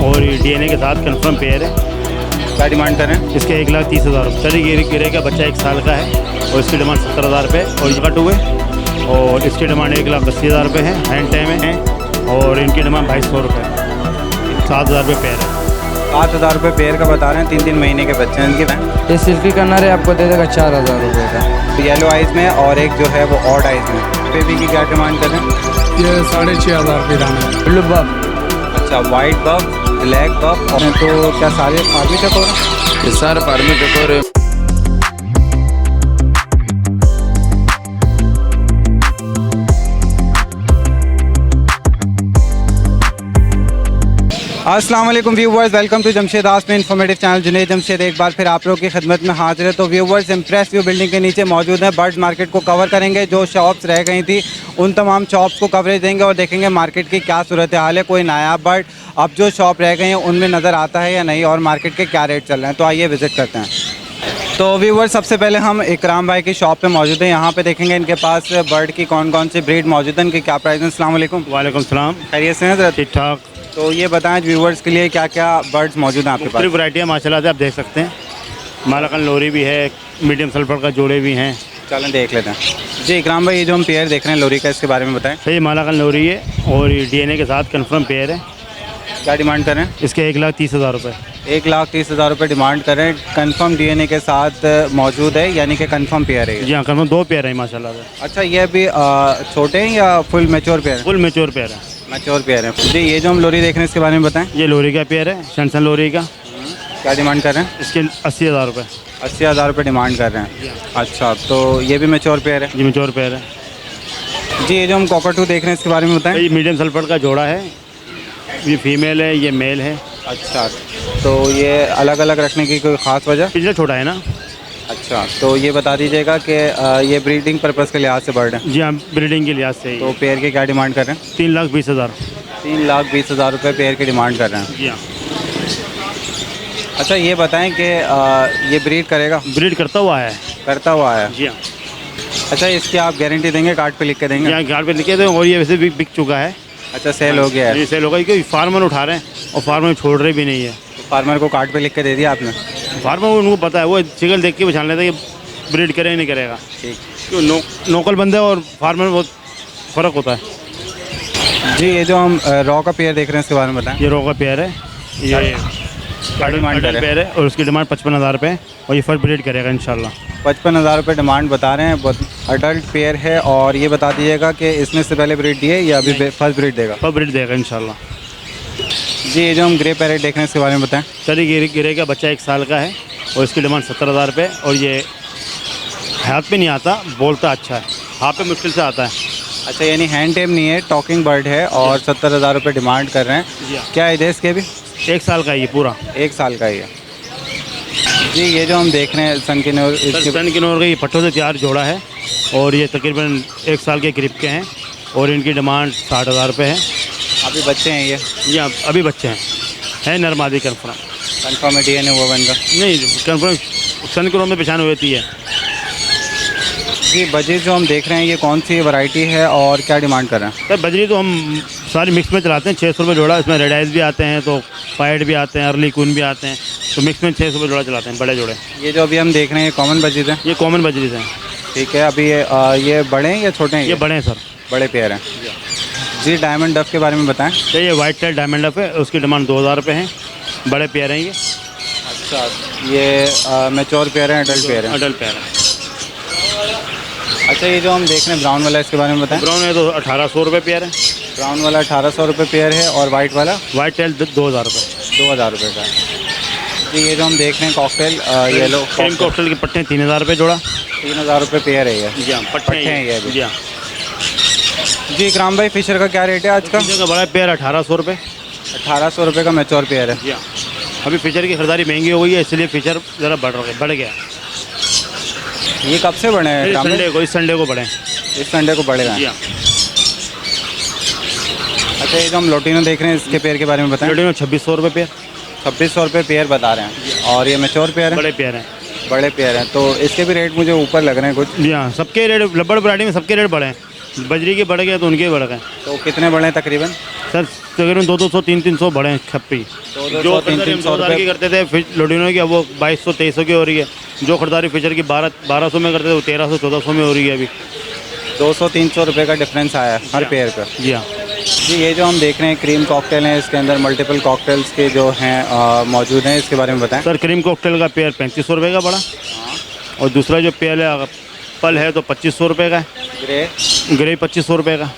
और DNA के साथ कंफर्म पेयर है। क्या डिमांड कर रहे हैं? इसके 1,30,000 रुपये। चली गिरे का बच्चा 1 साल का है और इसकी डिमांड 70,000 रुपये और ये कट हुए और इसकी डिमांड 1,80,000 रुपये है। हैंड टाइम है और इनकी डिमांड 2,200 रुपये। 7,000 रुपये पेयर है। 7,000 रुपये पेयर का बता रहे हैं। 3-3 महीने के बच्चे हैं इनके। ये सिल्की कलर है, आपको दे देगा 4,000 रुपये का। येलो आइज में और एक जो है वो ऑड आइज में। बेबी की क्या डिमांड कर रहे हैं? ये 6,500 रुपये दाम है। ब्लू बफ। अच्छा, वाइट बफ, ब्लैक बफ। और तो क्या सारे फार्मी चकोर हैं? ये सारे फार्मी चकोर है। अस्सलाम वालेकुम viewers, welcome to Jamshed Asmi informative channel. Junaid Jamshed एक बार फिर आप लोगों की खिदमत में हाजिर है। तो व्यूवर्स, इम्प्रेस व्यू बिल्डिंग के नीचे मौजूद है। बर्ड्स मार्केट को कवर करेंगे। जो शॉप्स रह गई थी उन तमाम शॉप्स को कवरेज देंगे और देखेंगे मार्केट की क्या सूरत हाल है। कोई नायाब बर्ड अब जो शॉप रह गई हैं उनमें नज़र आता है या नहीं, और मार्केट के क्या रेट चल रहे हैं। तो आइए विज़िट करते हैं। तो व्यूवर्स, सबसे पहले हम इकराम भाई की शॉप पे मौजूद हैं। यहाँ पे देखेंगे इनके पास बर्ड की कौन कौन सी ब्रीड मौजूद है, इनकी क्या प्राइस है। अस्सलाम वालेकुम। वालेकुम सलाम। खैरियत से हैं सर? ठीक ठाक। तो ये बताएं व्यूवर्स के लिए क्या क्या बर्ड्स मौजूद हैं आपके पास? पूरी वैरायटी है माशाल्लाह से, आप देख सकते हैं। मालाकन लोरी भी है, मीडियम सल्फर का जोड़े भी हैं। चलें देख लेते हैं। जी इकराम भाई, ये जो हम पेयर देख रहे हैं लोरी का, इसके बारे में बताएं। सही मालाकन लोरी है और ये DNA के साथ कंफर्म पेयर है। क्या डिमांड कर रहे हैं? इसके 1,30,000 रुपये। 1,30,000 रुपये डिमांड कर रहे हैं। कंफर्म DNA के साथ मौजूद है, यानी कि कंफर्म पेयर है। जी हाँ, कंफर्म 2 पेयर है माशाल्लाह से। अच्छा, ये भी छोटे हैं या full mature pair? Full mature pair है। मैच्योर पेयर है। जी ये जो हम लोरी देख रहे हैं इसके बारे में बताएं। ये लोरी का पेयर है, सनसन लोरी का। क्या डिमांड कर रहे हैं? इसके 80,000 रुपये। 80,000 रुपये डिमांड कर रहे हैं। अच्छा, तो ये भी मैच्योर पेयर है। जी मेच्योर पेयर है। जी ये जो हम कॉकरटू देख रहे हैं इसके बारे में बताएं। ये मीडियम सल्फर का जोड़ा है। ये फीमेल है, ये मेल है। अच्छा, तो ये अलग अलग रखने की कोई ख़ास वजह? पिछले छोटा है ना। अच्छा, तो ये बता दीजिएगा कि ये ब्रीडिंग पर्पज़ के लिहाज से बर्ड है। जी हाँ, ब्रीडिंग के लिहाज से ही। तो पेयर की क्या डिमांड कर रहे हैं? 3,20,000। 3,20,000 रुपये पेयर की डिमांड कर रहे हैं। जी हाँ। अच्छा, ये बताएं कि ये ब्रीड करेगा? ब्रीड करता हुआ है। करता हुआ है। जी हाँ। अच्छा, इसकी आप गारंटी देंगे? कार्ड पे लिख के देंगे? यहाँ घर पे लिखे थे और ये वैसे भी बिक चुका है। अच्छा, सेल हो गया है। ये सेल होगा क्योंकि फार्मर उठा रहे हैं और फार्मर छोड़ रहे भी नहीं है। फार्मर को कार्ड पे लिख के दे दिया आपने? फार्मर उनको पता है, वो शिकल देख के पहचान लेते हैं कि ब्रीड करे नहीं करेगा। ठीक। क्यों लोकल बंदे और फार्मर में बहुत फ़र्क होता है। जी ये जो हम रॉ का पेयर देख रहे हैं इसके बारे में बताएं। ये रो का पेयर है। ये डिमांड अडल्ट पेयर है और उसकी डिमांड 55,000 रुपये और ये फर्स्ट ब्रीड करेगा इंशाल्लाह। 55,000 रुपये डिमांड बता रहे हैं। अडल्ट पेयर है। और ये बता दीजिएगा कि इसने से पहले ब्रीड दी है या अभी फर्स्ट ब्रीड देगा? फर्स्ट ब्रीड देगा इंशाल्लाह। जी ये जो हम ग्रे पैरेट देख रहे हैं इसके बारे में बताएं। चली गिरे का बच्चा 1 साल का है और इसकी डिमांड 70,000 रुपये और ये हाथ पे नहीं आता, बोलता अच्छा है, हाथ पे मुश्किल से आता है। अच्छा, यानी हैंड टेम नहीं है, टॉकिंग बर्ड है और 70,000 रुपये डिमांड कर रहे हैं। क्या एज है इसके भी? 1 साल का है ये पूरा। 1 साल का ही है। जी ये जो हम देख रहे हैं सन की नूर, इसके सन की नूर का ये पट्टों से तैयार जोड़ा है और ये तकरीबन 1 साल के करीब के हैं और इनकी डिमांड 60,000 रुपये है। अभी बच्चे हैं ये? अभी बच्चे हैं, है नरमादी कंफर्म। कंफर्म है DNA हुआ बन का? नहीं, कंफर्म सन की नूर में पहचान होती है। जी बजरी जो हम देख रहे हैं ये कौन सी वैरायटी है और क्या डिमांड कर रहे हैं? सर बजरी तो हम सारी मिक्स में चलाते हैं। 600 रुपये जोड़ा, इसमें रेड आइज भी आते हैं, तो पाइड भी आते हैं, अर्ली कून भी आते हैं, तो मिक्स में 600 रुपये जोड़ा चलाते हैं, बड़े जोड़े। ये जो अभी हम देख रहे हैं ये कॉमन बजरी हैं? ये कॉमन बजरी हैं। ठीक है। अभी ये बड़े हैं या छोटे हैं? ये बड़े हैं सर, बड़े पेयर हैं। जी डायमंड डफ के बारे में बताएं। तो ये वाइट टेल डायमंड डफ है, उसकी डिमांड 2,000 रुपये है। बड़े पेयर हैं ये। अच्छा, ये मैच्योर पेयर हैं, अडल्ट पेयर हैं? अडल्ट पेयर है। अच्छा, ये जो हम देख रहे हैं ब्राउन वाला, इसके बारे में बताएं। ब्राउन है तो 1,800 रुपये पेयर है। ब्राउन वाला 1,800 रुपये पेयर है और वाइट वाला? वाइट टेल 2,000 रुपये। 2,000 रुपये का। जी ये जो हम देख रहे हैं कॉकटेल येलो क्रीम कॉकटेल के पट्टे 3,000 रुपये जोड़ा। 3,000 रुपये पेयर है ये? जी हाँ, पट्टे हैं ये अभी? जी हाँ। जी इकराम भाई, फिशर का क्या रेट है आज का? फिशर का बड़ा पेयर 1,800 रुपये। 1,800 रुपये का मैच्योर पेयर है? जी हाँ। अभी फिशर की खरीदारी महंगी हो गई है, इसलिए फिशर ज़रा बढ़ गया। ये कब से बढ़े हैं? इस संडे को बढ़े। इस संडे को बढ़ेगा? जी हाँ। अच्छा, ये जो हम लोटिनो देख रहे हैं इसके पेयर के बारे में बताएं। लोटिनो 2,600 रुपये पेयर। 2,600 रुपये पेयर बता रहे हैं। और ये मैच्योर पेयर है? बड़े पेयर हैं। बड़े पेयर हैं, तो इसके भी रेट मुझे ऊपर लग रहे हैं कुछ? जी हाँ, सबके रेट लब्बड़ वैरायटी में सबके रेट बढ़े हैं। बजरी के बढ़ गए तो उनके बढ़ गए। तो कितने बड़े हैं तकरीबन? सर तकरीबन 200-300 बड़े हैं खप्पी। 200-300 जो खरीदारी हम 2000 की करते थे लोडिनो की, अब वो 2200-2300 की हो रही है। जो खरीदारी फिशर की 1200 में करते थे वो 1300-1400 में हो रही है अभी। 200-300 रुपये का डिफरेंस आया है हर पेयर का। जी हाँ। जी, ये जो हम देख रहे हैं क्रीम कॉकटेल है, इसके अंदर मल्टीपल कॉकटेल्स के जो हैं मौजूद हैं, इसके बारे में बताएं। सर क्रीम कॉकटेल का पेयर 3500 रुपये का बड़ा, और दूसरा जो पेयर है पल है तो 2500 रुपये का है। ग्रे 2500 रुपये का।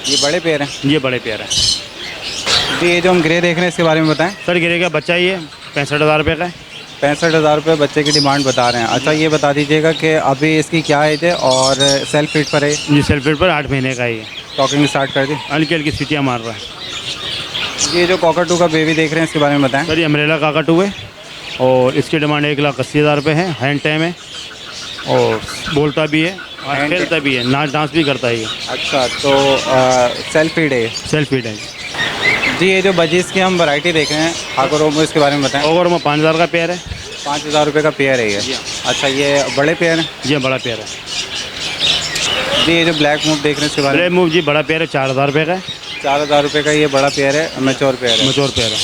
ये बड़े पेयर हैं? ये बड़े पेयर है। जी, ये जो हम ग्रे देख रहे हैं इसके बारे में बताएं। सर ग्रे का बच्चा ही है 65,000 रुपये का है। 65,000 रुपये बच्चे की डिमांड बता रहे हैं। अच्छा, ये बता दीजिएगा कि अभी इसकी क्या एज है और सेल्फ फीड पर है? जी सेल्फ फीड पर 8 महीने का ही है। टॉकिंग स्टार्ट कर दी? हल्की हल्की सीटियाँ मार रहा है। ये जो कॉकटू का बेबी देख रहे हैं इसके बारे में बताएं। सर ये अमरेला काकाटू है और इसकी डिमांड 1,80,000 रुपये है। हैंड टाइम है और बोलता भी है और खेलता भी है, नाच डांस भी करता है ये। अच्छा, तो सेल्फ फीड है? सेल्फ फीड है। जी, ये जो बजीज की हम वैरायटी देख रहे हैं आगरोमो, इसके बारे में बताएं। ओगरोमो 5,000 का पेयर है। 5,000 रुपये का पेयर है ये? अच्छा, ये बड़े पेयर हैं? जी बड़ा पेयर है। जी, ये जो ब्लैक मूव देख रहे हैं इसके बारे में? ब्लैक मूव जी बड़ा पेयर है 4,000 रुपये का है। 4,000 रुपये का ये बड़ा पेयर है, मैच्योर पेयर है? मैच्योर पेयर है।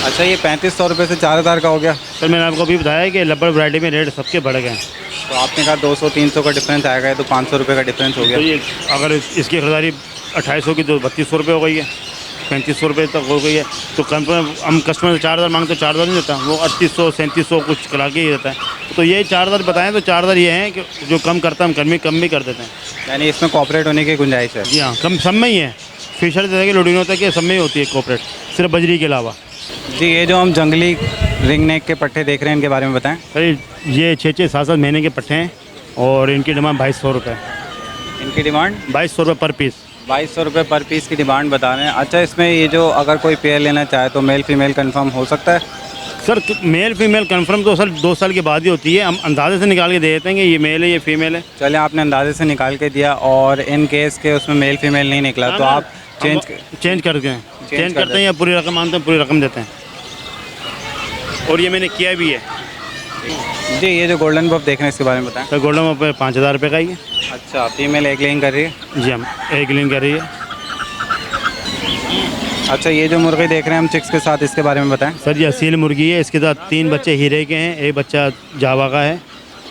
अच्छा, ये 3500 रुपये से 4,000 का हो गया। सर मैंने आपको अभी बताया कि लब्बड़ वैरायटी में रेट सबके बढ़ गए हैं। तो आपने कहा 200-300 का डिफरेंस आएगा, तो 500 रुपये का डिफरेंस हो गया। तो ये अगर इसकी खरीदारी 2800 की तो 3200 रुपये हो गई है, 3500 रुपये तक हो गई है। तो हम कस्टमर से 4,000 मांगते तो 4,000 नहीं देता, वो 3800-3700 कुछ करा के ही देता है। तो यही 4,000 बताएं तो 4,000 ये हैं कि जो कम करता है हम कम भी कर देते हैं। यानी इसमें कॉपरेट होने की गुंजाइश है? जी हाँ, कम सब में ही है। फिशर जैसे कि लोडिनो तक ये सब में ही होती है कॉपरेट, सिर्फ बजरी के अलावा। जी, ये जो हम जंगली रिंग नेक के पट्टे देख रहे हैं इनके बारे में बताएं। सर ये 6-7 महीने के पट्टे हैं और इनकी डिमांड 2200 रुपये। इनकी डिमांड 2200 रुपये पर पीस। 2200 रुपये पर पीस की डिमांड बता रहे हैं। अच्छा, इसमें ये जो अगर कोई पेयर लेना चाहे तो मेल फीमेल कंफर्म हो सकता है? सर मेल फीमेल कंफर्म तो सर 2 साल के बाद ही होती है। हम अंदाजे से निकाल के दे देते हैं कि ये मेल है ये फीमेल है। चलिए, आपने अंदाजे से निकाल के दिया और इन केस के उसमें मेल फीमेल नहीं निकला तो आप चेंज करते हैं, चेंज करते हैं या पूरी रकम मानते हैं, पूरी रकम देते हैं। और ये मैंने किया भी है। जी, ये जो गोल्डन बफ देख रहे हैं इसके बारे में बताएं। सर गोल्डन बफ 5,000 रुपये का ही है। अच्छा, फीमेल एग लेइंग कर रही है? जी हम एक लिंक कर रही है। अच्छा, ये जो मुर्गी देख रहे हैं हम चिक्स के साथ, इसके बारे में बताएं। सर ये असील मुर्गी है, इसके साथ 3 बच्चे हीरे के हैं, एक बच्चा जावा का है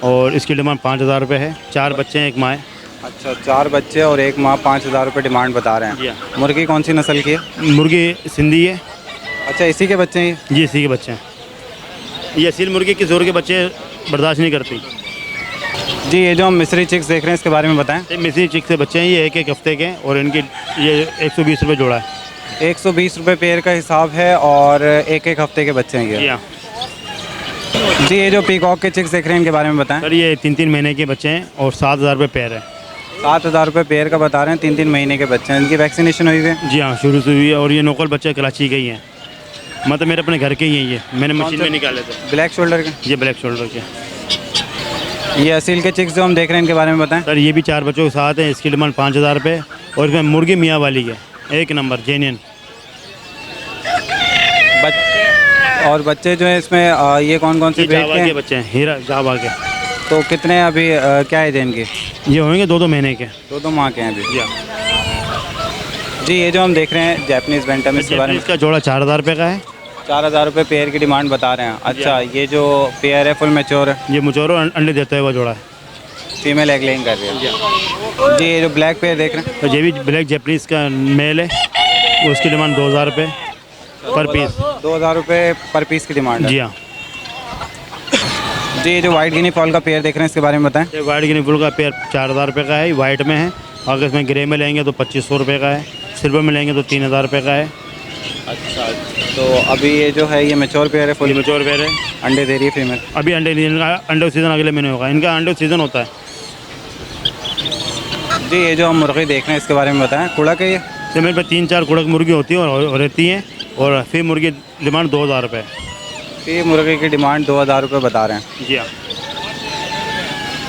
और इसकी डिमांड 5,000 रुपये है। 4 बच्चे हैं, एक माँ है। अच्छा, 4 बच्चे और एक माँ, 5,000 रुपये डिमांड बता रहे जी हैं। हाँ। मुर्गी कौन सी नस्ल की है? मुर्गी सिंधी है। अच्छा, इसी के बच्चे हैं? जी इसी के बच्चे हैं। ये असील मुर्गी किसी और के बच्चे बर्दाश्त नहीं करती। जी, ये जो हम मिस्री चिक्स देख रहे हैं इसके बारे में बताएं। ये मिस्री चिक से बच्चे हैं, ये एक हफ्ते के हैं और इनकी ये 120 रुपये जोड़ा है। 120 रुपये पेयर का हिसाब है और एक हफ्ते के बच्चे हैं जी ये। हाँ। जी, ये जो पीकॉक के चिक्स देख रहे हैं इनके बारे में बताएं। सर ये 3-3 महीने के बच्चे हैं और 7,000 रुपये पेयर है। 7,000 रुपये पेयर का बता रहे हैं, 3-3 महीने के बच्चे हैं। इनकी वैक्सीनेशन हुई हुई है? जी हाँ, शुरू से हुई है और ये नोकल बच्चे कराची के ही हैं, मतलब मेरे अपने घर के ही हैं। ये मैंने मशीन में निकाले थे। ब्लैक शोल्डर के? ये ब्लैक शोल्डर के। ये असील के चिक्स जो हम देख रहे हैं इनके बारे में बताएं। सर ये भी 4 बच्चों के साथ है, इसकी डिमांड 5,000 रुपये और इसमें मुर्गी मियाँ वाली है, 1 नंबर जेन्युइन। और बच्चे जो है इसमें ये कौन कौन से ब्रीड जावा के बच्चे हैं, हीरा जावा के। तो कितने अभी क्या है इनकी? ये होंगे 2-2 महीने के। 2-2 माह के हैं अभी? जी जी, ये जो हम देख रहे हैं जैपनीज़ बैंटम, इसके बारे में? इसका जोड़ा 4,000 रुपये का है। 4,000 रुपये पेयर की डिमांड बता रहे हैं। अच्छा, ये जो पेयर है फुल मैच्योर है? ये मुचोरो अंडे देता हुआ जोड़ा है। फीमेल एग लेइंग कर रही है? जी, ये जो ब्लैक पेयर देख रहे हैं? तो ये भी ब्लैक जैपनीज़ का मेल है, उसकी डिमांड 2,000 रुपये पर पीस। 2,000 रुपये पर पीस की डिमांड है? जी हाँ। जी, ये जो वाइट गिनी फॉल का पेयर देख रहे हैं इसके बारे में बताएं। ये वाइट गिनी फुल का पेयर 4,000 रुपये का है, वाइट में है। अगर इसमें ग्रे में लेंगे तो 2,500 रुपये का है, सिल्वर में लेंगे तो 3,000 रुपये का है। अच्छा, तो अभी ये जो है ये मैच्योर पेयर है, फुल मैच्योर पेयर है। अंडे दे रही है फीमेल? अभी अंडे नहीं, इनका अंडे सीज़न अगले महीने होगा, इनका अंडे सीज़न होता है। जी, ये जो हम मुर्गी देख रहे हैं इसके बारे में बताएं। कुड़क है ये? तो मेरे पे 3-4 कुड़क मुर्गी होती है और रहती हैं और फिर मुर्गी डिमांड 2,000 रुपये। ये मुर्गी की डिमांड 2,000 रुपये बता रहे हैं? जी हाँ।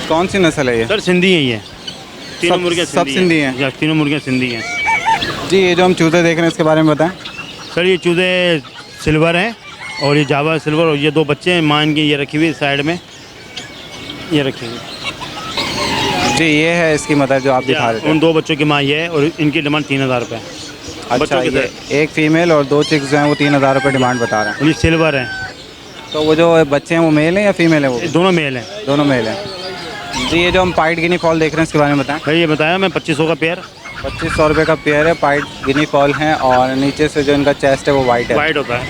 कौन सी नस्ल है ये? सर सिंधी है ये, तीनों मुर्गियाँ सब सिंधी हैं? या तीनों मुर्गियाँ सिंधी हैं। जी, ये जो हम चूजे देख रहे हैं इसके बारे में बताएं। सर ये चूजे सिल्वर हैं और ये जावा सिल्वर, और ये 2 बच्चे हैं, माँ इनकी ये रखी हुई साइड में, ये रखी हुई। जी ये है इसकी मदर जो आप दिखा रहे थे। उन दो बच्चों की माँ ये है और इनकी डिमांड 3000 रुपये है। अच्छा, बच्चों की ये एक फीमेल और 2 चिक्स जो हैं वो 3000 रुपये डिमांड बता रहे हैं। उन्हीं सिल्वर है, तो वो जो बच्चे हैं वो मेल हैं या फीमेल है? वो दोनों मेल हैं। दोनों मेल हैं। जी ये जो हम पाइट गिनी फॉल देख रहे हैं इसके बारे में बताएं। भाई ये बताया मैं 2500 का पेयर। 2500 रुपये का पेयर है, पाइट गिनी फॉल हैं और नीचे से जो इनका चेस्ट है वो वाइट है। वाइट होता है।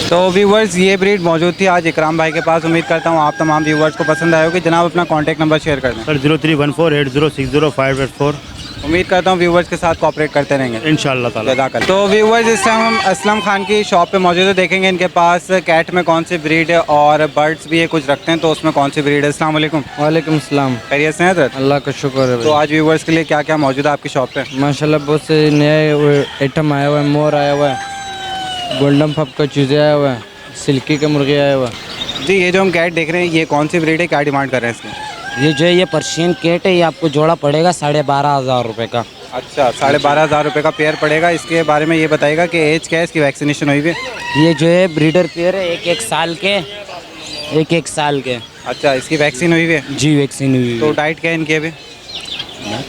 तो व्यूवर्स ये ब्रीड मौजूद थी आज इकराम भाई के पास। उम्मीद करता हूँ आप तमाम व्यूवर्स को पसंद आए होगी। जनाब अपना कॉन्टैक्ट नंबर शेयर कर दें। सर 031480605884। उम्मीद करता हूँ व्यूवर्स के साथ कोऑपरेट करते रहेंगे इंशाल्लाह ताला। जज़ाकल्लाह। तो व्यूवर्स इस टाइम हम असलम खान की शॉप पे मौजूद है। देखेंगे इनके पास कैट में कौन सी ब्रीड है और बर्ड्स भी ये कुछ रखते हैं, तो उसमें कौन सी ब्रीड है। अस्सलाम वालेकुम। वालेकुम सलाम। खैरियत से हैं हज़रत? अल्लाह का शुक्र है तो भाई। आज व्यूवर्स के लिए क्या क्या मौजूद है आपकी शॉप पे? माशाल्लाह बहुत से नए आइटम आया हुआ है। मोर आया हुआ है, गोल्डन पप का चूज़े आया हुआ है, सिल्की का मुर्गी आया हुआ है। जी ये जो हम कैट देख रहे हैं ये कौन सी ब्रीड है, क्या डिमांड कर रहे हैं इसकी? ये जो है ये पर्शियन कैट है, ये आपको जोड़ा पड़ेगा 12,500 रुपये का। अच्छा 12,500 रुपये का पेयर पड़ेगा। इसके बारे में ये बताएगा कि एज क्या है, इसकी वैक्सीनेशन हुई हुई है? ये जो है ब्रीडर पेयर है, एक साल के। अच्छा इसकी वैक्सीन हुई हुई है? जी वैक्सीन हुई तो है। डाइट क्या है इनकी अभी,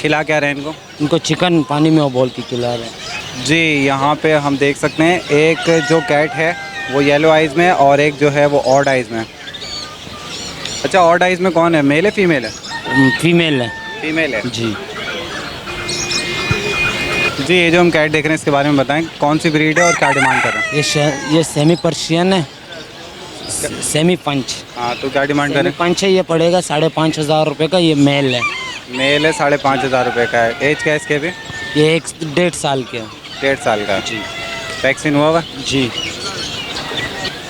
खिला क्या रहे हैं इनको? इनको चिकन पानी में उबाल के खिला रहे हैं। जी यहाँ पे हम देख सकते हैं एक जो कैट है वो येलो आइज़ में है और एक जो है वो ऑड आइज़ में। अच्छा ऑड आइज़ में कौन है, मेल है फीमेल है? फीमेल है। फीमेल है। जी जी ये जो हम कैट देख रहे हैं इसके बारे में बताएं, कौन सी ब्रीड है और क्या डिमांड कर रहे हैं? ये सेमी पर्शियन है, सेमी पंच। हाँ तो क्या डिमांड कर सेमी रहे पंच है, ये पड़ेगा 5,500 रुपये का। ये मेल है। हैं? मेल है, 5,500 रुपये का है। एज क्या है इसके अभी? ये 1.5 साल के है। 1.5 साल का है। जी वैक्सीन हुआ हुआ? जी।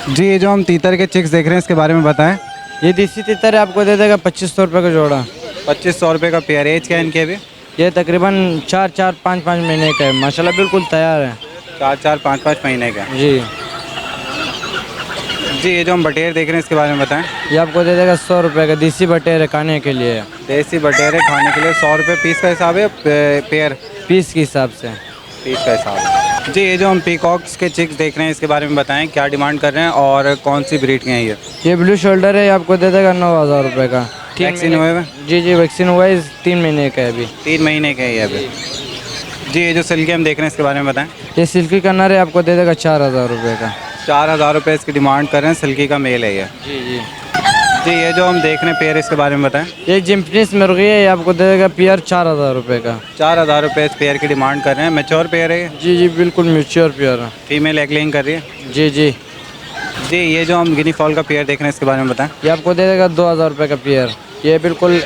जी ये जो हम तीतर के चिक्स देख रहे हैं इसके बारे में बताएं। ये देसी तितर है, आपको दे देगा 2500 रुपये का जोड़ा। 2500 रुपये का पेयर। एज क्या है इनके अभी? ये तकरीबन 4-5 महीने का है। माशाल्लाह बिल्कुल तैयार है। 4-5 महीने का। जी जी ये जो हम बटेर देख रहे हैं इसके बारे में बताएं। ये आपको दे देगा 100 रुपये का। देसी बटेर है, खाने के लिए। देसी बटेर है, खाने के लिए 100 रुपये पीस का हिसाब है, पेयर पीस के हिसाब से। पीस का हिसाब है। जी ये जो हम पीकॉक्स के चिक्स देख रहे हैं इसके बारे में बताएं, क्या डिमांड कर रहे हैं और कौन सी ब्रीड के हैं ये? ये ब्लू शोल्डर है, ये आपको दे देगा 9,000 रुपये का। वैक्सीन हुए हुए? जी वैक्सीन हुआ है, 3 महीने का है अभी। 3 महीने के हैं ये अभी। जी ये जो सिल्की हम देख रहे हैं इसके बारे में बताएं। ये सिल्की का नर है, आपको दे देगा 4,000 रुपये का। 4,000 रुपये इसकी डिमांड कर रहे हैं। सिल्की का मेल है ये। जी जी ये जो हम देख रहे हैं पेयर इसके बारे में बताएं। ये जिम्पनीस मुर्गी है, ये आपको दे देगा पेयर 4,000 रुपये का। 4,000 रुपये इस पेयर की डिमांड कर रहे हैं। मैच्योर पेयर है ये? जी बिल्कुल मैच्योर पेयर है। फीमेल एग लेइंग कर रही है? जी जी ये जो हम गिनी फॉल का पेयर देख रहे हैं इसके बारे में बताएं। ये आपको दे देगा 2,000 रुपये का पेयर। ये बिल्कुल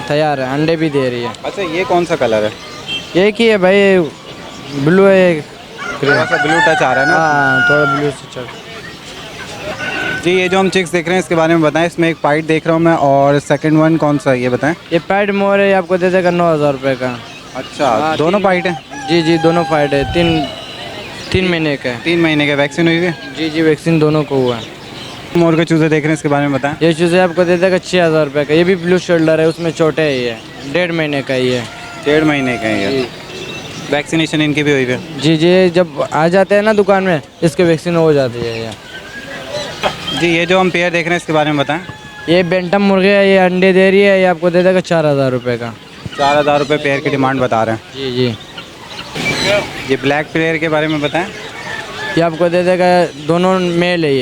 तैयार है, अंडे भी दे रही है। अच्छा ये कौन सा कलर है? एक ही है भाई, ब्लू है। थोड़ा सा ब्लू टच आ रहा है ना? हाँ थोड़ा ब्लू से चल। जी ये जो हम चिक्स देख रहे हैं इसके बारे में बताएं। इसमें एक पाइट देख रहा हूँ मैं और सेकंड वन कौन सा है ये बताएं। ये पैड मोर है, ये आपको दे देगा 9,000 रुपये का। अच्छा हाँ, दोनों पाइट हैं? जी दोनों फाइट है। 3 महीने का है। 3 महीने के। वैक्सीन हुई है? जी वैक्सीन दोनों को हुआ है। मोर के चूजे देख रहे हैं इसके बारे में बताएं। ये चूज़े आपको दे देगा 6,000 रुपये का। ये भी ब्लू शोल्डर है, उसमें छोटे है। ये 1.5 महीने का ही है। 1.5 महीने का है ये। वैक्सीनेशन इनकी भी हुई है? जी जब आ जाते हैं ना दुकान में, इसके वैक्सीन हो जाती है ये। जी ये जो हम पेयर देख रहे हैं इसके बारे में बताएं। ये बेंटम मुर्गे है, ये अंडे दे रही है, ये आपको दे देगा 4,000 रुपये का। 4,000 रुपये पेयर की डिमांड बता रहे हैं। जी ये ब्लैक पेयर के बारे में बताएं। ये आपको दे देगा, दोनों मेल है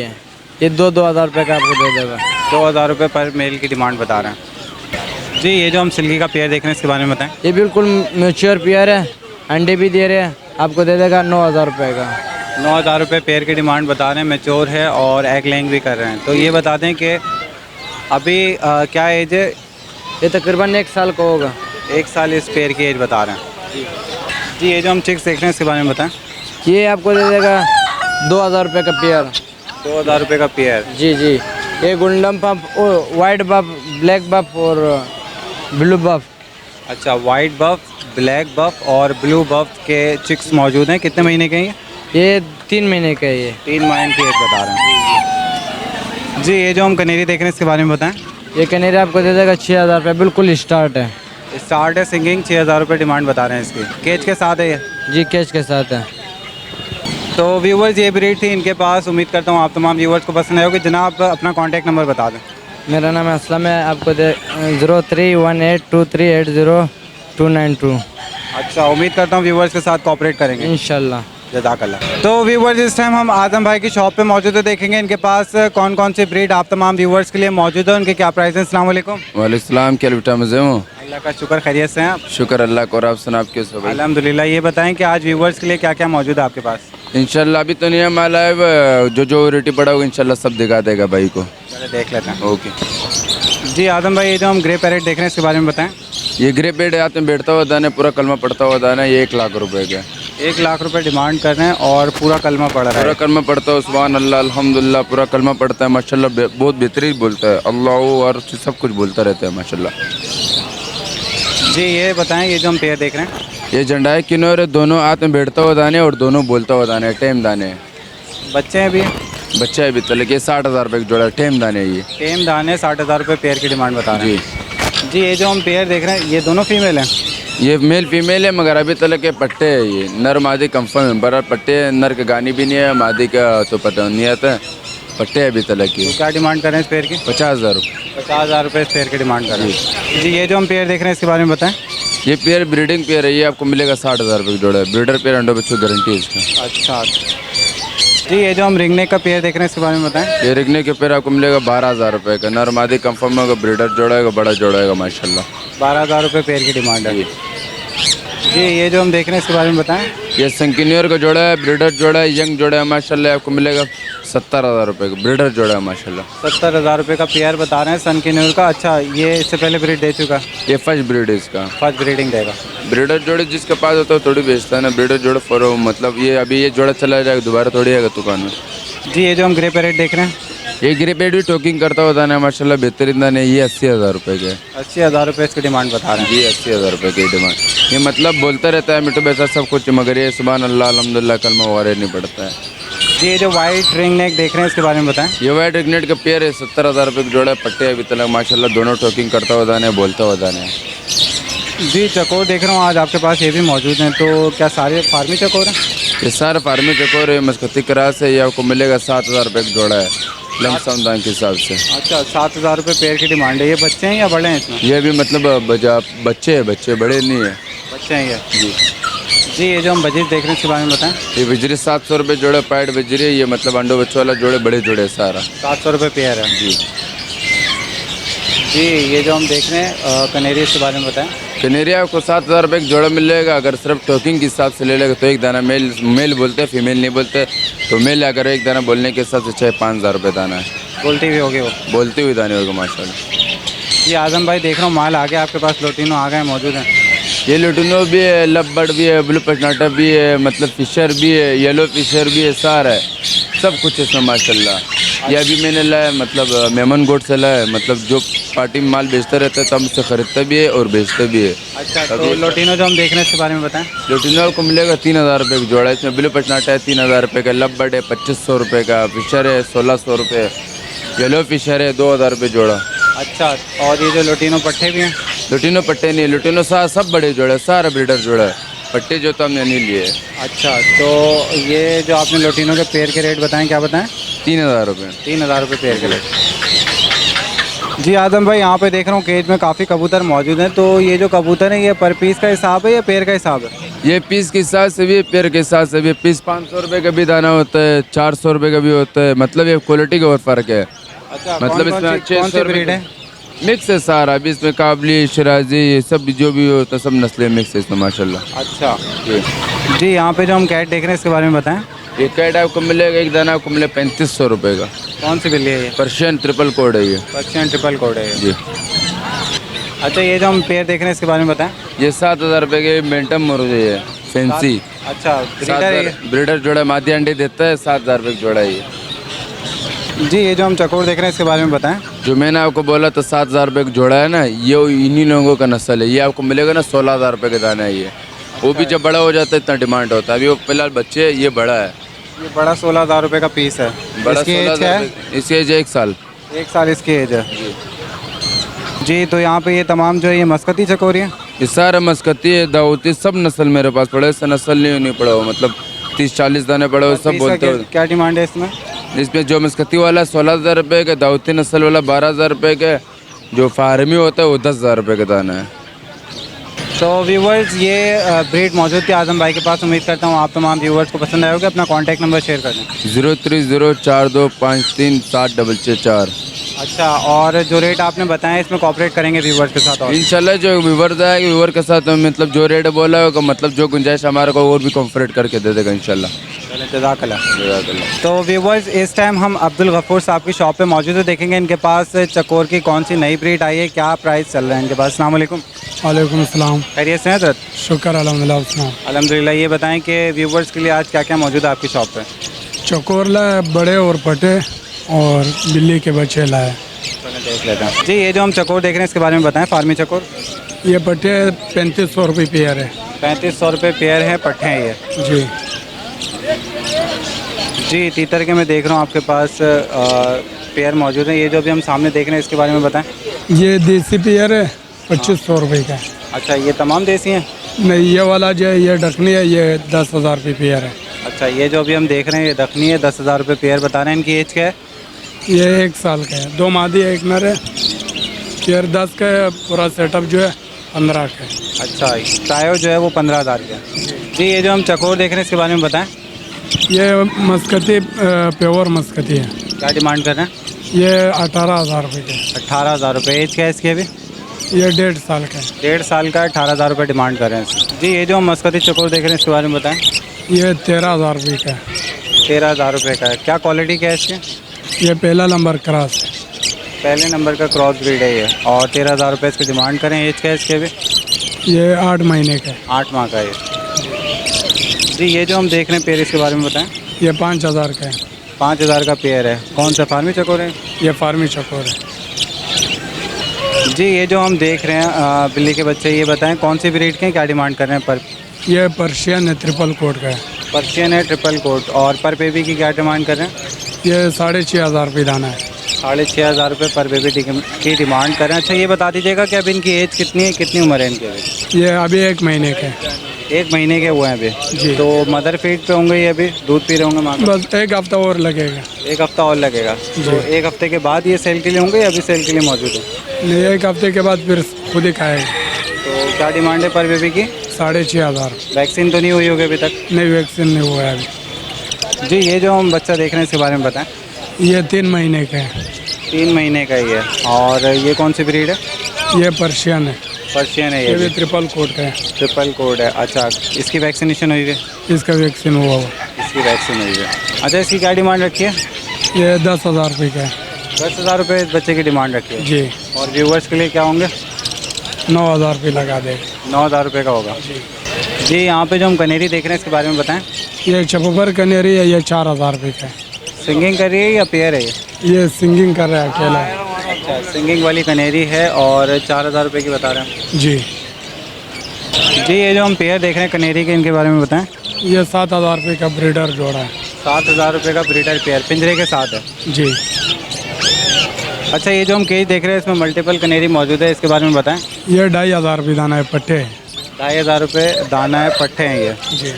ये 2,000 रुपये का आपको दे देगा। 2,000 रुपये पर मेल की डिमांड बता रहे हैं। जी ये जो हम सिल्की का पेयर देख रहे हैं इसके बारे में बताएं। ये बिल्कुल मैच्योर पेयर है, अंडे भी दे रहे हैं, आपको दे देगा 9,000 रुपये का। 9,000 रुपये पेयर की डिमांड बता रहे हैं। मैच्योर है और एग लेइंग भी कर रहे हैं। तो ये बता दें कि अभी क्या एज है? ये तकरीबन 1 साल का होगा। 1 साल इस पेयर की एज बता रहे हैं। जी ये जो हम चिक्स देख रहे हैं इसके बारे में बताएं। ये आपको दे देगा 2,000 रुपये का पेयर। 2,000 रुपये का पेयर। जी ये गोल्डन बफ, वाइट बफ, ब्लैक बफ और ब्लू बफ। अच्छा वाइट बफ, ब्लैक बफ और ब्लू बफ के चिक्स मौजूद हैं। कितने महीने के हैं ये 3 महीने का है ये। 3 महीने की एज बता रहे हैं। जी ये जो हम कनेरी देख रहे हैं इसके बारे में बताएं। ये कनेरी आपको दे देगा 6,000 रुपये, बिल्कुल स्टार्ट है। स्टार्ट है सिंगिंग। 6,000 रुपये डिमांड बता रहे हैं इसकी। केज के साथ है ये? जी कैच के साथ है। तो व्यूवर्स ये ब्रीड थी इनके पास। उम्मीद करता हूँ आप तमाम व्यूवर्स को पसंद आए होगी। जनाब अपना कॉन्टैक्ट नंबर बता दें। मेरा नाम असलम है। आपको 03182380 अच्छा, उम्मीद करता हूँ व्यूवर्स के साथ कोऑपरेट करेंगे इंशाल्लाह। जज़ाकल्लाह। तो व्यूवर्स इस टाइम हम आजम भाई की शॉप पे मौजूद है, देखेंगे इनके पास कौन कौन सी ब्रीड आप तमाम व्यूवर्स के लिए मौजूद है, उनके क्या प्राइस हैं। अस्सलाम वालेकुम। वालेकुम, क्या बेटा मज़े हो? अल्लाह का शुक्र, खैरियत से हैं आप? शुक्र अल्लाह को। और आप सुना, आप कैसे हो भाई? अल्हम्दुलिल्लाह। ये बताएं कि आज व्यूवर्स के लिए क्या क्या मौजूद है आपके पास? इंशाल्लाह अभी तो नहीं है माल आया, जो रेटी पड़ा होगा इंशाल्लाह सब दिखा देगा भाई को। चलो देख लेते हैं। ओके जी आजम भाई, ये जो हम ग्रे पैरेट देख रहे हैं इसके बारे में बताएं। ये ग्रे पेड़ हाथ में बैठता हुआ दाना, पूरा कलमा पड़ता हुआ दाना, ये 1 लाख रुपए का। 1 लाख रुपए डिमांड कर रहे हैं और पूरा कलमा पड़ रहा पूरा है। कलमा पड़ता है, सुभान अल्लाह अल्हम्दुलिल्लाह, पूरा कलमा पड़ता है माशाल्लाह, बहुत बेहतरीन बोलता है अल्लाह और सब कुछ बोलता रहता है माशाल्लाह। जी ये बताएं, ये जो हम पेयर देख रहे हैं ये झंडा है किन्नौर, दोनों हाथ में बैठता हुआ दाने और दोनों बोलता हुआ दाने, टेम दाने। बच्चे हैं भी? बच्चा है भी तले के 60,000 रुपये की जोड़ा, टेम दाने ये। टेम दाने 60,000 रुपये पेयर की डिमांड बता रहे जी हैं। जी ये जो हम पेयर देख रहे हैं ये दोनों फीमेल हैं? ये मेल फीमेल है, मगर अभी तक के पट्टे है, ये नर मादी कंफर्म है, बड़ा पट्टे है, नर का गानी भी नहीं है, मादी का तो पता नहीं आता, पट्टे है अभी तक की। तो क्या डिमांड कर रहे हैं इस पेयर की? 50,000 रुपये। 50,000 रुपये इस पेयर की डिमांड कर रहे हैं। जी ये जो हम पेयर देख रहे हैं इसके बारे में बताएं। ये पेयर ब्रीडिंग पेयर है, ये आपको मिलेगा 60,000 रुपये की जोड़ा है, ब्रीडर पेयर, अंडों बच्चों गारंटी है इसका। अच्छा जी ये जो हम रिंगनेक का पेयर देख रहे हैं इसके बारे में बताएं। ये रिगने के पेयर आपको मिलेगा 12,000 रुपये का, नर मादी कंफर्म होगा, ब्रीडर जोड़ा है, बड़ा जोड़ा है माशाल्लाह। 12,000 रुपये पेयर की डिमांड है। जी ये जो हम देख रहे हैं इसके बारे में बताएं। ये संकिनियर का जोड़ा है, ब्रीडर जोड़ा है, यंग जोड़ा है माशाल्लाह, आपको मिलेगा 70,000 रुपये का, ब्रीडर जोड़ा है माशाल्लाह। 70,000 रुपये का पेयर बता रहे हैं सन की न्यूर का। अच्छा ये इससे पहले ब्रीड दे चुका? ये फर्स्ट ब्रीड है इसका, फर्स्ट ब्रीडिंग देगा। ब्रीडर जोड़े जिसके पास होता है थोड़ी बेचता है ना, ब्रीडर जोड़ा फॉर मतलब ये अभी ये जोड़ा चला जाएगा, दोबारा थोड़ी आएगा दुकान में। जी ये जो हम ग्रे पैरेट देख रहे हैं ये ग्रे पेड भी टोकिंग करता हुआ दाना है माशाल्लाह, बेहतरीन दाना है, ये 80,000 रुपये के। 80,000 रुपये इसकी डिमांड बता रहे हैं। जी 80,000 रुपये की डिमांड। ये मतलब बोलता रहता है मिट्टू पैसा सब कुछ, मगर ये सुभान अल्लाह अल्हम्दुलिल्लाह कलमा वगैरह नहीं पड़ता है। जी ये जो वाइट रिंग नेक देख रहे हैं इसके बारे में बताएं। ये वाइट इग्नेट का पेयर है, 70,000 रुपये की जोड़ा है, पट्टे अभी तक माशाल्लाह, दोनों टोकिंग करता हुआ दाना है, बोलता हुआ दाना है। जी चकोर देख रहा हूँ आज आपके पास ये भी मौजूद हैं, तो क्या सारे फार्मी चकोर हैं? ये सारा फार्मी चकोर है, मस्कती क्रास है, ये आपको मिलेगा 7,000 रुपये की जोड़ा है, लमसम दाम के हिसाब से। अच्छा 7,000 रुपये पेयर की डिमांड है। ये बच्चे हैं या बड़े हैं इसमें? ये भी मतलब बच्चे हैं, बच्चे बड़े नहीं है। बच्चे हैं ये। जी जी ये जो हम बजीर देख रहे हैं इसके बारे में बताएं। ये बिजरी 700 रुपये जोड़ा, पैड बिजरी, ये मतलब अंडो बच्चों वाला जोड़े, बड़े जोड़े सारा 700 रुपये पेयर है। जी। जी ये जो हम देख रहे हैं कनेरी, इसके बारे में बताएं। कनेरिया को 7,000 रुपये का जोड़ा मिलेगा, अगर सिर्फ टोकिंग के हिसाब से ले लेगा तो एक दाना मेल बोलते हैं, फीमेल नहीं बोलते, तो मेल अगर एक दाना बोलने के हिसाब से 5,000 रुपये दाना है, बोलती हुई होगी वो, बोलते हुए दाने होगा माशाल्लाह। जी आजम भाई देख रहा हूँ माल आ गया आपके पास, लोटिनो आ गए मौजूद हैं। ये लुटिनो भी है, लबबर्ड भी है, ब्लू पटनाटा भी है, मतलब फिशर भी है, येलो फिशर भी है, सारा है, सब कुछ इसमें माशाल्लाह। ये अभी मैंने लाया मतलब मेमन गोट से लाया, मतलब जो पार्टी में माल बेचता रहता है तो हम उससे खरीदता भी है और बेचता भी है। अच्छा तो लोटिनो जो हम देख रहे हैं इसके बारे में बताएं। लुटिनो को मिलेगा 3,000 रुपये का जोड़ा, इसमें ब्लू पटनाटा है 3,000 रुपये का, लबबर्ड है 2,500 रुपये का, फिशर है 1,600 रुपये, येलो फिशर है 2,000 रुपये जोड़ा। अच्छा और ये जो लोटिनो पट्टे भी हैं? लुटिनो पट्टे नहीं, लुटिनो सब बड़े जोड़े, सारा ब्रीडर जोड़ा है, पट्टे जो तो हमने नहीं लिए। अच्छा तो ये जो आपने लोटिनो के पेयर के रेट बताएं, क्या बताएं? 3,000 रुपये। 3,000 रुपये पेयर के रेट। जी आदम भाई यहाँ पे देख रहा हूँ केज में काफ़ी कबूतर मौजूद हैं, तो ये जो कबूतर है ये पर पीस का हिसाब है या पेयर का हिसाब है? ये पीस के हिसाब से भी, पेयर के हिसाब से भी, पीस 500 रुपये का भी दाना होता है, 400 रुपये का भी होता है, मतलब ये क्वालिटी का और फ़र्क है। अच्छा मतलब इसमें 600 ब्रीड है? मिक्स है सारा, अभी इसमें काबली, शराजी, ये सब जो भी होता है सब नस्लें मिक्स है इसमें माशाल्लाह। अच्छा जी जी यहाँ पे जो हम कैट देख रहे हैं इसके बारे में बताएं। ये कैट आपको मिलेगा, एक दाना आपको मिलेगा 3,500 रुपये का। कौन सी बिल्ली है ये? पर्शियन ट्रिपल कोड है ये। पर्शियन ट्रिपल कोड है ये। जी। अच्छा ये जो हम पेयर देख रहे हैं इसके बारे में बताएं। ये 7,000 रुपये के बेंटम मुर्गी है, फैंसी। अच्छा ब्रीडर है ये? ब्रीडर जोड़ा, मादी अंडे देता है, 7,000 रुपये का जोड़ा है ये। जी ये जो हम चकोर देख रहे हैं इसके बारे में बताएं। जो मैंने आपको बोला तो 7,000 रुपये का जोड़ा है ना, ये इन्हीं लोगों का नस्ल है, ये आपको मिलेगा ना 16,000 रुपये का दाना है ये। वो भी जब बड़ा हो जाता है इतना डिमांड होता है, अभी वो फिलहाल बच्चे, ये बड़ा है, ये बड़ा 16,000 रुपये का पीस है। बड़ा इसकी एज क्या है? इसकी एज 1 साल। 1 साल इसकी एज है। जी तो यहाँ पे ये तमाम जो है ये मस्कती चकोरी है? ये सारा मस्कती है, दाऊदी, सब नस्ल मेरे पास पड़े, ऐसा नस्ल नहीं पड़ा हो, मतलब 30-40 दाने पड़े हो, सब बोलते हो। क्या डिमांड है इसमें? इसमें जो मस्कती वाला 16,000 रुपये का, दाऊदी नस्ल वाला 12,000 रुपये का, जो फार्मी होता है वो 10,000 रुपये का दाना है। तो व्यूवर्स ये ब्रीड मौजूद थी आजम भाई के पास। उम्मीद करता हूँ आप तमाम व्यूवर्स को पसंद आएगा। अपना कॉन्टैक्ट नंबर शेयर कर दें। 0304253664। अच्छा, और जो रेट आपने बताया इसमें कॉपरेट करेंगे व्यूवर्स के साथ? और इंशाल्लाह जो व्यूवर्स आएगा व्यूवर के साथ मतलब जो रेट बोला होगा, मतलब जो गुंजाइश हमारे को और भी कॉम्फरेट करके दे देगा इंशाल्लाह। जज़ाकल्लाह। तो व्यूवर्स इस टाइम हम अब्दुल गफूर साहब की शॉप पे मौजूद है। देखेंगे इनके पास चकोर की कौन सी नई ब्रीड आई है, क्या प्राइस चल रहा है इनके पास। अस्सलाम वालेकुम। वालेकुम अस्सलाम। खैरियत से हैं सर? शुक्र अल्हम्दुलिल्लाह। अल्हम्दुलिल्लाह। ये बताएं कि व्यूवर्स के लिए आज क्या क्या मौजूद है आपकी शॉप पे? चकोर लाए बड़े और पटे, और बिल्ली के बच्चे लाए। देख लेते हैं जी। ये जो हम चकोर देख रहे हैं इसके बारे में बताएं। फार्मी चकोर ये पटे 3500 रुपये पेयर है। 3500 रुपये पेयर है, पट्टे हैं ये जी। जी। तीतर के मैं देख रहा हूँ आपके पास पेयर मौजूद है। ये जो अभी हम सामने देख रहे हैं इसके बारे में बताएं। ये देसी पेयर है, 2500 रुपये का। अच्छा, ये तमाम देसी हैं? नहीं, ये वाला जो है ये डकनी है, ये 10,000 रुपये पेयर है। अच्छा, ये जो अभी हम देख रहे हैं ये दखनी है, 10,000 रुपये पेयर बता रहे हैं। इनकी एज क्या है? ये 1 साल का है, 2 मादी है 1 नर है। पेयर 10 का है, पूरा सेटअप जो है 15 का है। अच्छा, टायो जो है वो 15,000 का है। जी। ये जो हम चकोर देख रहे हैं इसके बारे में बताएं। ये मस्कती प्योर मस्कती है। क्या डिमांड कर रहे हैं? ये 18,000 रुपये का। 18,000 रुपये। एज क्या है इसकी अभी? ये 1.5 साल का है। 1.5 साल का, 18,000 रुपये डिमांड कर रहे हैं इसकी। जी। ये जो हम मस्कती चकोर देख रहे हैं इसके बारे में बताएं। ये 13,000 रुपये का है। 13,000 रुपये का है। क्या क्वालिटी क्या है इसकी? ये पहला नंबर क्रॉस है। पहले नंबर का क्रॉस ब्रीड है ये, और 13,000 रुपये इसकी डिमांड करें। एज क्या है इसके अभी? ये 8 महीने का है। 8 माह का है ये। जी। ये जो हम देख रहे हैं पेयर इसके बारे में बताएं। ये 5,000 का है। 5,000 का पेयर है। कौन सा फार्मी चकोर है? ये फार्मी चकोर है। जी। ये जो हम देख रहे हैं बिल्ली के बच्चे, ये बताएं कौन सी ब्रीड के हैं, क्या डिमांड कर रहे हैं पर? ये पर्शियन है, ट्रिपल कोट का है। पर्शियन है, ट्रिपल कोट। और पर बेबी की क्या डिमांड कर रहे हैं? ये 6,500 रुपये दाना है। 6,500 रुपये पर बेबी की डिमांड कर रहे हैं। अच्छा, ये बता दीजिएगा कि अब इनकी एज कितनी है, कितनी उम्र है इनकी अभी? ये अभी 1 महीने का है। 1 महीने के हुए हैं अभी जी। तो मदर फीड पे होंगे ये, अभी दूध पी रहे होंगे माँ का? बस 1 हफ्ता और लगेगा। 1 हफ्ता और लगेगा। तो 1 हफ्ते के बाद ये सेल के लिए होंगे या अभी सेल के लिए मौजूद है? नहीं, 1 हफ्ते के बाद फिर खुद ही खाएगा। तो क्या डिमांड है पर बेबी की? 6,500। वैक्सीन तो नहीं हुई होगी अभी तक? नहीं, वैक्सीन नहीं हुआ है अभी। जी। ये जो हम बच्चा देख रहे हैं इसके बारे में बताएं। ये 3 महीने का है। 3 महीने का ही है। और ये कौन सी ब्रीड है? ये पर्शियन है। पर्शियन है ये ये भी भी। ट्रिपल कोट का है। ट्रिपल कोड है। अच्छा, इसकी वैक्सीनेशन हुई है? इसका वैक्सीन हुआ हुआ। इसकी वैक्सीन हुई है। अच्छा, इसकी क्या डिमांड रखी है? ये 10,000 रुपये का है। 10,000 रुपये इस बच्चे की डिमांड रखी है। जी। और व्यूवर्स के लिए क्या होंगे? 9,000 रुपये लगा देगा। 9,000 रुपये का होगा। जी। यहाँ पे जो हम कनेरी देख रहे हैं इसके बारे में बताएं। ये चपोबर कनेरी है, ये 4,000 रुपये का है। सिंगिंग कर रही है या पेयर है ये? ये सिंगिंग कर रहा है अकेला। अच्छा, सिंगिंग वाली कनेरी है और 4,000 रुपये की बता रहे हैं। जी। जी। ये जो हम पेयर देख रहे हैं कनेरी के, इनके बारे में बताएं। ये 7,000 रुपये का ब्रीडर जोड़ा है। 7,000 रुपये का ब्रीडर पेयर पिंजरे के साथ है। जी। अच्छा, ये जो हम केज देख रहे हैं इसमें मल्टीपल कनेरी मौजूद है, इसके बारे में बताएं। ये 2,500 रुपये दाना है, पट्टे है। 2,500 रुपये दाना है, पट्टे हैं ये। जी।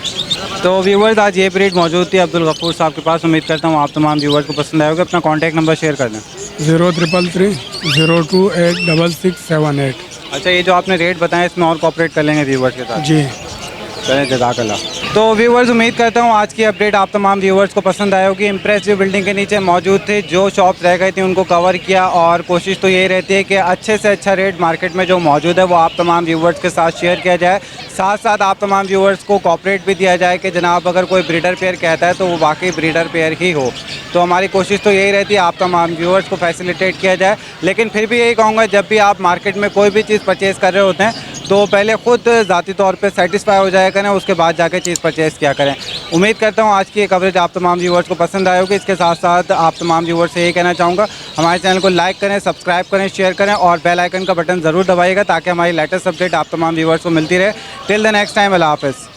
तो व्यूवर्स आज ये ब्रीड मौजूद थी अब्दुल गफूर साहब के पास। उम्मीद करता हूँ आप तमाम व्यूवर्स को पसंद आएगा। अपना कॉन्टैक्ट नंबर शेयर कर दें। 0333-028-6678। अच्छा, ये जो आपने रेट बताया इसमें और कॉपरेट कर लेंगे व्यूवर्स के साथ? जी। चलें, जज़ाकल्लाह। तो व्यूवर्स उम्मीद करता हूँ आज की अपडेट आप तमाम व्यूवर्स को पसंद आए होगी। इम्प्रेस जो बिल्डिंग के नीचे मौजूद थे, जो शॉप्स रह गई थी उनको कवर किया, और कोशिश तो यही रहती है कि अच्छे से अच्छा रेट मार्केट में जो मौजूद है वो आप तमाम व्यूवर्स के साथ शेयर किया जाए। साथ साथ आप तमाम व्यूवर्स को कॉपरेट भी दिया जाए कि जनाब अगर कोई ब्रीडर पेयर कहता है तो वो वाकई ब्रीडर पेयर ही हो। तो हमारी कोशिश तो यही रहती है आप तमाम व्यूवर्स को फैसिलिटेट किया जाए। लेकिन फिर भी यही कहूँगा, जब भी आप मार्केट में कोई भी चीज़ परचेज़ कर रहे होते हैं तो पहले ख़ुद ज़ाती तौर पे सेटिस्फाई हो जाया करें, उसके बाद जाकर चीज़ परचेज़ किया करें। उम्मीद करता हूँ आज की ये कवरेज आप तमाम व्यूवर्स को पसंद आए होगी। इसके साथ साथ आप तमाम व्यूवर्स से यही कहना चाहूँगा, हमारे चैनल को लाइक करें, सब्सक्राइब करें, शेयर करें और बेल आइकन का बटन ज़रूर दबाइएगा ताकि हमारी लेटेस्ट अपडेट आप तमाम व्यूवर्स को मिलती रहे। टिल द नेक्स्ट टाइम, अल्लाह हाफ़िज़।